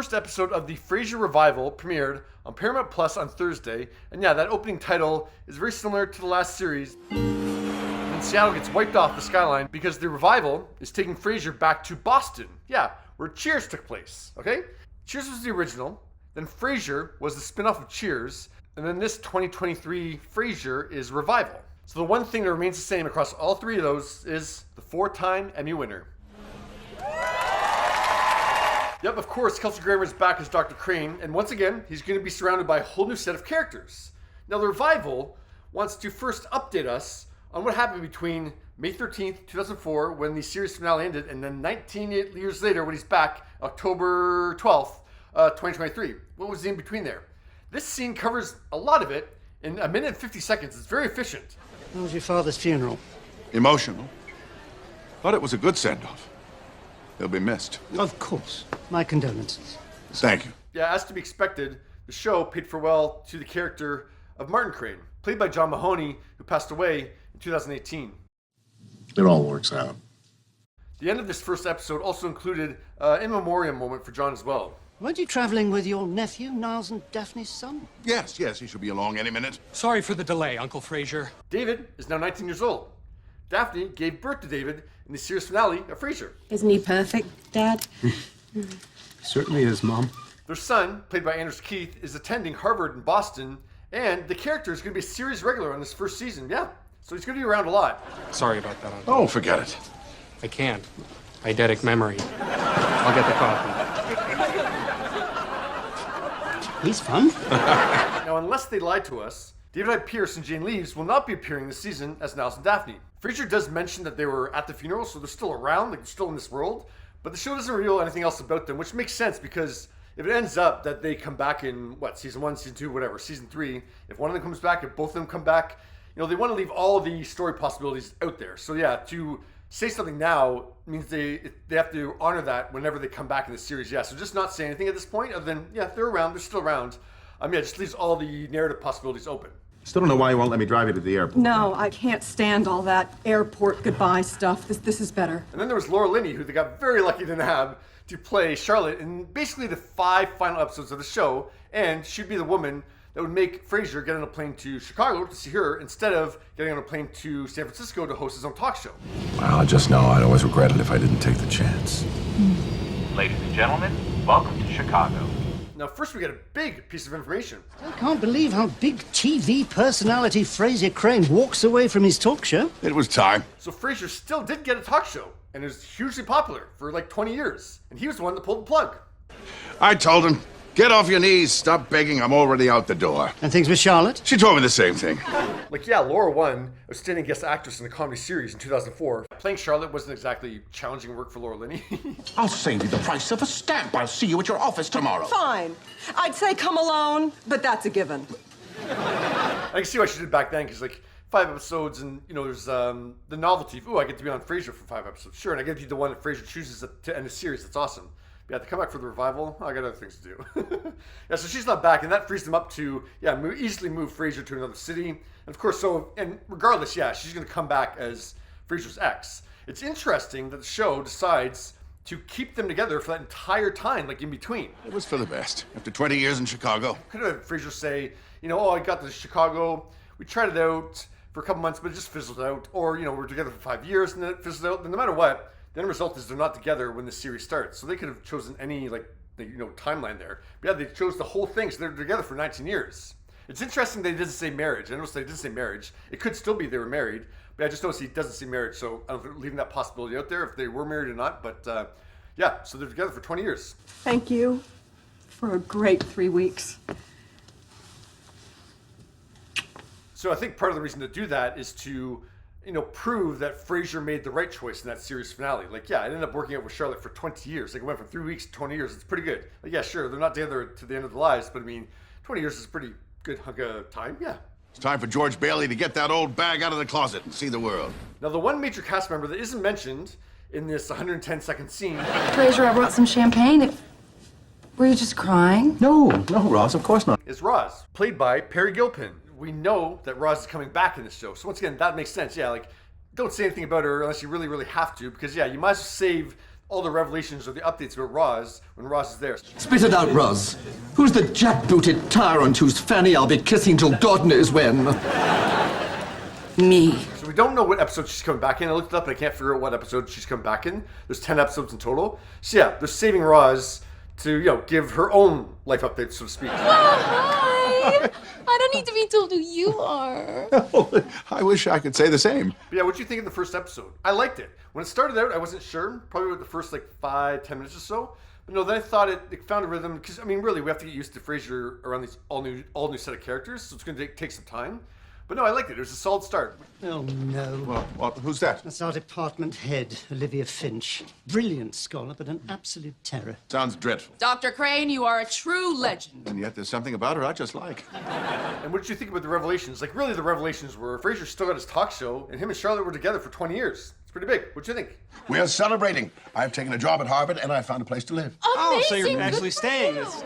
first episode of the Frasier revival premiered on Paramount Plus on Thursday, and yeah, that opening title is very similar to the last series. And Seattle gets wiped off the skyline because the revival is taking Frasier back to Boston. Yeah, where Cheers took place, okay? Cheers was the original, then Frasier was the spin-off of Cheers, and then this 2023 Frasier is revival. So the one thing that remains the same across all three of those is the 4-time Emmy winner. Yep, of course, Kelsey Grammer is back as Dr. Crane, and once again, he's going to be surrounded by a whole new set of characters. Now, the revival wants to first update us on what happened between May 13th, 2004, when the series finale ended, and then 19 years later when he's back, October 12th, 2023. What was in between there? This scene covers a lot of it in a minute and 50 seconds. It's very efficient. How was your father's funeral? Emotional. Thought it was a good send-off. He'll be missed. Of course. My condolences. Thank you. Yeah, as to be expected, the show paid farewell to the character of Martin Crane, played by John Mahoney, who passed away in 2018. It all works out. The end of this first episode also included an in memoriam moment for John as well. Weren't you traveling with your nephew, Niles and Daphne's son? Yes, he should be along any minute. Sorry for the delay, Uncle Frasier. David is now 19 years old. Daphne gave birth to David in the series finale of Frasier. Isn't he perfect, Dad? Certainly is, Mom. Their son, played by Anders Keith, is attending Harvard in Boston, and the character is going to be a series regular on this first season. Yeah, so he's going to be around a lot. Sorry about that, Uncle. Oh, forget it. I can't. Eidetic memory. I'll get the copy. He's fun. Now, unless they lied to us, David Hyde Pierce and Jane Leeves will not be appearing this season as Niles and Daphne. Frasier does mention that they were at the funeral, so they're still around, like they're still in this world, but the show doesn't reveal anything else about them, which makes sense because if it ends up that they come back in, season 1, season 2, whatever, season 3, if one of them comes back, if both of them come back, they want to leave all the story possibilities out there. So yeah, to say something now means they have to honor that whenever they come back in the series. Yeah, so just not say anything at this point other than, yeah, they're around, they're still around. Just leaves all the narrative possibilities open. Still don't know why you won't let me drive you to the airport. No, I can't stand all that airport goodbye stuff. This is better. And then there was Laura Linney, who they got very lucky to have to play Charlotte in basically the 5 final episodes of the show, and she'd be the woman that would make Frasier get on a plane to Chicago to see her instead of getting on a plane to San Francisco to host his own talk show. Well, I just know I'd always regret it if I didn't take the chance. Ladies and gentlemen, welcome to Chicago. Now, first we get a big piece of information. I can't believe how big TV personality Frasier Crane walks away from his talk show. It was time. So Frasier still did get a talk show, and it was hugely popular for like 20 years. And he was the one that pulled the plug. I told him, get off your knees, stop begging, I'm already out the door. And things with Charlotte? She told me the same thing. Like, yeah, Laura won Outstanding Guest Actress in a Comedy Series in 2004. Playing Charlotte wasn't exactly challenging work for Laura Linney. I'll save you the price of a stamp. I'll see you at your office tomorrow. Fine. I'd say come alone, but that's a given. I can see why she did back then, because like 5 episodes and, there's the novelty of, I get to be on Frasier for 5 episodes. Sure, and I get to be the one that Frasier chooses to end the series. That's awesome. But yeah, to come back for the revival, I got other things to do. Yeah, so she's not back, and that frees them up to, easily move Frasier to another city. And of course, and regardless, she's going to come back as Frasier's ex. It's interesting that the show decides to keep them together for that entire time, like in between. It was for the best. After 20 years in Chicago. Could have Frasier say, I got to Chicago, we tried it out for a couple months, but it just fizzled out. Or, we're together for 5 years and then it fizzled out. And no matter what, the end result is they're not together when the series starts. So they could have chosen any, timeline there. But yeah, they chose the whole thing, so they're together for 19 years. It's interesting they didn't say marriage. I noticed they didn't say marriage. It could still be they were married, but I just noticed he doesn't say marriage. So I don't know if they're leaving that possibility out there, if they were married or not. But so they're together for 20 years. Thank you for a great 3 weeks. So I think part of the reason to do that is to, prove that Frasier made the right choice in that series finale. Like, it ended up working out with Charlotte for 20 years. Like, it went from 3 weeks to 20 years. It's pretty good. Like, yeah, sure, they're not together to the end of their lives, but 20 years is a pretty good hunk of time. Yeah. It's time for George Bailey to get that old bag out of the closet and see the world. Now, the one major cast member that isn't mentioned in this 110-second scene. Frasier, I brought some champagne. Were you just crying? No, Ross, of course not. Is Roz, played by Perry Gilpin. We know that Roz is coming back in this show. So once again, that makes sense. Yeah, don't say anything about her unless you really, really have to, because you might as well save all the revelations or the updates about Roz when Roz is there. Spit it out, Roz. Who's the jackbooted tyrant whose fanny I'll be kissing till God knows when? Me. So we don't know what episode she's coming back in. I looked it up and I can't figure out what episode she's coming back in. There's 10 episodes in total. So yeah, they're saving Roz to, give her own life update, so to speak. Hi! I don't need to be told who you are. Oh, I wish I could say the same. But yeah, what did you think of the first episode? I liked it. When it started out, I wasn't sure. Probably the first 5-10 minutes or so. But no, then I thought it found a rhythm. Because, really, we have to get used to Frasier around these all new set of characters. So it's going to take some time. But no, I liked it. It was a solid start. Oh, no. Well, who's that? That's our department head, Olivia Finch. Brilliant scholar, but an absolute terror. Sounds dreadful. Dr. Crane, you are a true legend. And yet there's something about her I just like. And what did you think about the revelations? Really, the revelations were Frasier still got his talk show, and him and Charlotte were together for 20 years. It's pretty big. What do you think? We're celebrating. I've taken a job at Harvard, and I found a place to live. Amazing. So you're actually staying. It's